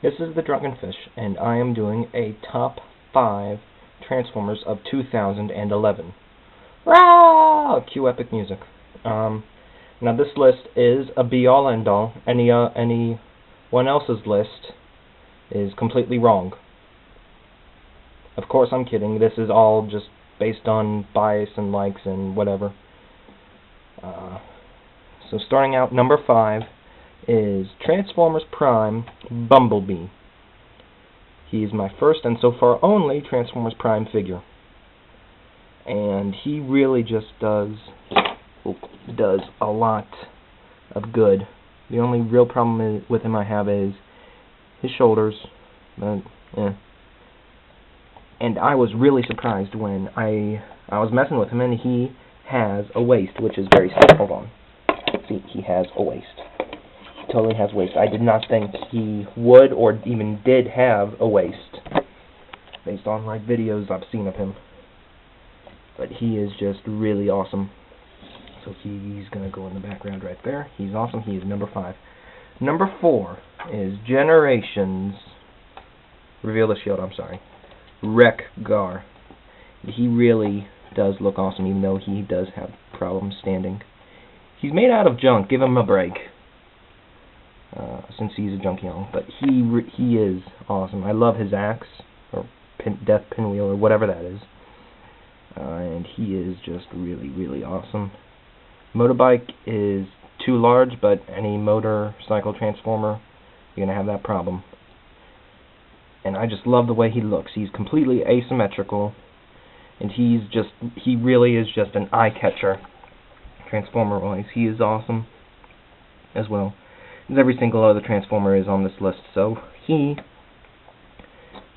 This is the Drunken Fish, and I am doing a top 5 Transformers of 2011. Rah! Cue epic music. Now this list is a be-all, end-all. Anyone else's list is completely wrong. Of course I'm kidding. This is all just based on bias and likes and whatever. So starting out, number 5 is Transformers Prime Bumblebee. He is my first and so far only Transformers Prime figure. And he really just does a lot of good. The only real problem with him I have is his shoulders. And I was really surprised when I was messing with him, and he has a waist, which is very simple. Hold on. See, he has a waist. He totally has a waist. I did not think he would or even did have a waist, based on like videos I've seen of him. But he is just really awesome. So he's going to go in the background right there. He's awesome. He is number 5. Number 4 is Generations. Reveal the shield, I'm sorry. Wreck-Gar. He really does look awesome, even though he does have problems standing. He's made out of junk. Give him a break. Since he's a junk young. But he is awesome. I love his axe, or death pinwheel, or whatever that is. And he is just really, really awesome. Motorbike is too large, but any motorcycle transformer, you're going to have that problem. And I just love the way he looks. He's completely asymmetrical, and he really is just an eye-catcher, Transformer-wise. He is awesome as well, as every single other Transformer is on this list. So he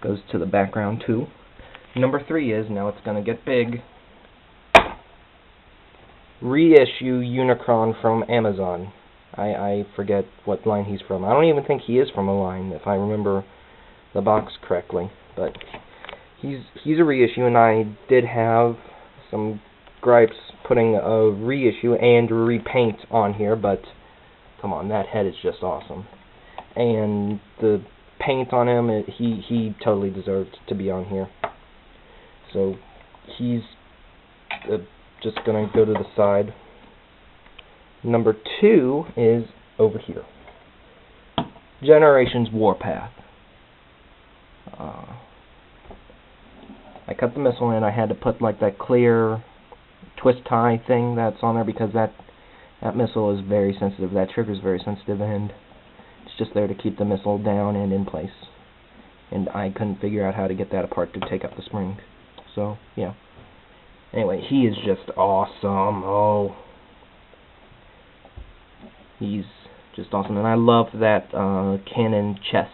goes to the background too. Number 3 is, now it's going to get big, reissue Unicron from Amazon. I forget what line he's from. I don't even think he is from a line, if I remember the box correctly. But he's a reissue, and I did have some gripes putting a reissue and repaint on here, but come on, that head is just awesome. And the paint on him, he totally deserves to be on here. So he's just going to go to the side. Number 2 is over here. Generations Warpath. I cut the missile, and I had to put like that clear twist tie thing that's on there, because that missile is very sensitive. That trigger is very sensitive, and it's just there to keep the missile down and in place. And I couldn't figure out how to get that apart to take up the spring. So, yeah. Anyway, he is just awesome. Oh. He's just awesome. And I love that cannon chest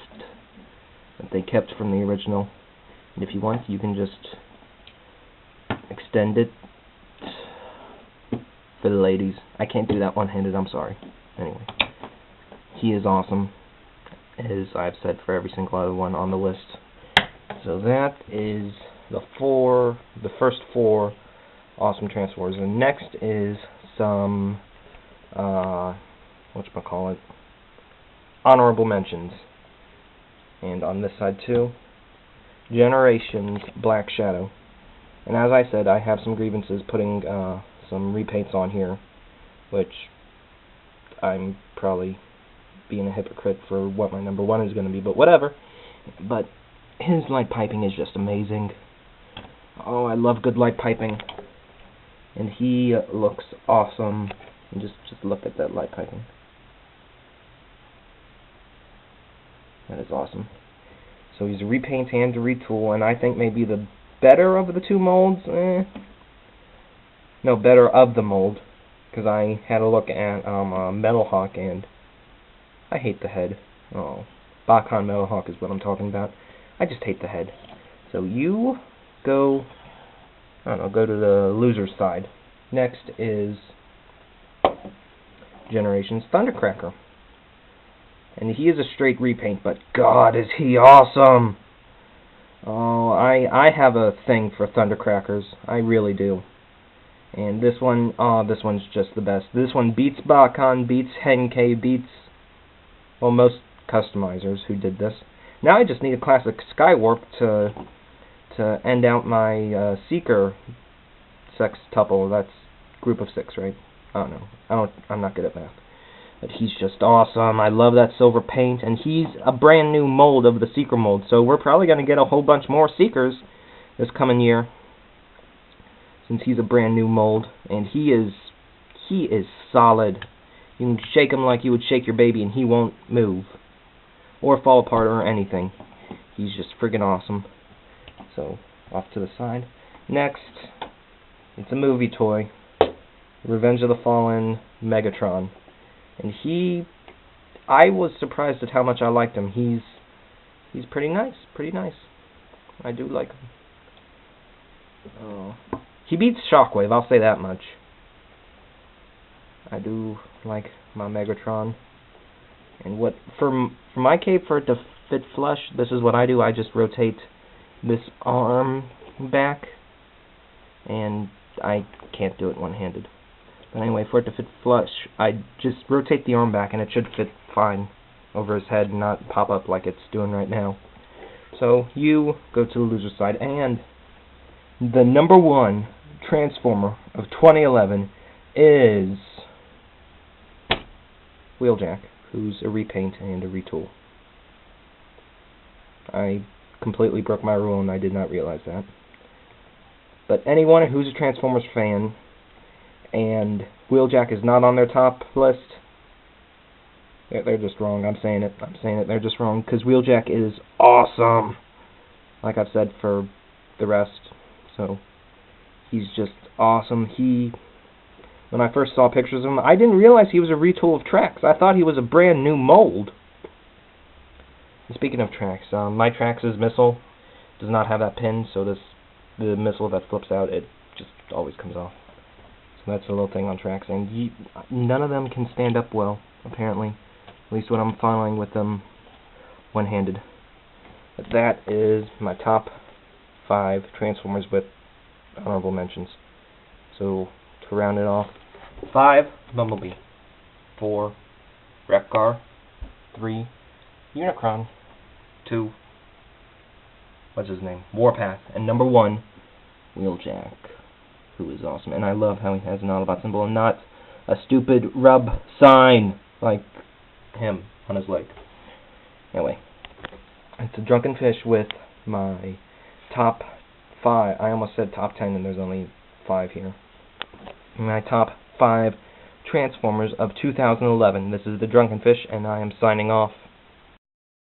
that they kept from the original. And if you want, you can just extend it for the ladies. I can't do that one-handed, I'm sorry. Anyway, he is awesome, as I've said for every single other one on the list. So that is the first 4 awesome Transformers. And next is some whatchamacallit, honorable mentions. And on this side too, Generations Black Shadow. And as I said, I have some grievances putting some repaints on here, which I'm probably being a hypocrite for what my number 1 is going to be, but whatever. But his light piping is just amazing. Oh, I love good light piping. And he looks awesome. And just look at that light piping. That is awesome. So he's a repaint and a retool, and I think maybe the better of the 2 molds. No, better of the mold, because I had a look at Metal Hawk, and I hate the head. Oh, Bakan Metal Hawk is what I'm talking about. I just hate the head. So you go, I don't know, go to the loser's side. Next is Generations Thundercracker. And he is a straight repaint, but God, is he awesome! Oh, I have a thing for Thundercrackers. I really do. And this one, this one's just the best. This one beats Bakan, beats Henkei, beats, well, most customizers who did this. Now I just need a classic Skywarp to end out my Seeker sextuple. That's group of 6, right? I don't know. I'm not good at math. But he's just awesome. I love that silver paint, and he's a brand new mold of the Seeker mold, so we're probably going to get a whole bunch more Seekers this coming year, since he's a brand new mold, and he is solid. You can shake him like you would shake your baby, and he won't move or fall apart or anything. He's just friggin' awesome. So, off to the side. Next, it's a movie toy. Revenge of the Fallen Megatron. And I was surprised at how much I liked him. He's pretty nice, I do like him. He beats Shockwave, I'll say that much. I do like my Megatron. And what for my cape, for it to fit flush, this is what I do. I just rotate this arm back, and I can't do it one-handed. But anyway, for it to fit flush, I just rotate the arm back, and it should fit fine over his head and not pop up like it's doing right now. So you go to the loser side, and the number 1 Transformer of 2011 is Wheeljack, who's a repaint and a retool. I completely broke my rule, and I did not realize that. But anyone who's a Transformers fan and Wheeljack is not on their top list, they're just wrong. I'm saying it. They're just wrong, because Wheeljack is awesome, like I've said for the rest. So he's just awesome. When I first saw pictures of him, I didn't realize he was a retool of Trax. I thought he was a brand new mold. And speaking of Trax, my Trax's missile does not have that pin, so the missile that flips out, it just always comes off. So that's a little thing on Trax, and none of them can stand up well, apparently. At least when I'm following with them one-handed. But that is my top 5 Transformers with honorable mentions. So, to round it off, 5, Bumblebee. 4, Repcar. 3, Unicron. 2, what's his name? Warpath. And number 1, Wheeljack, who is awesome. And I love how he has an Autobot symbol and not a stupid rub sign like him on his leg. Anyway, it's a drunken fish with my top 5. I almost said top 10, and there's only 5 here. My top 5 Transformers of 2011. This is the Drunken Fish, and I am signing off.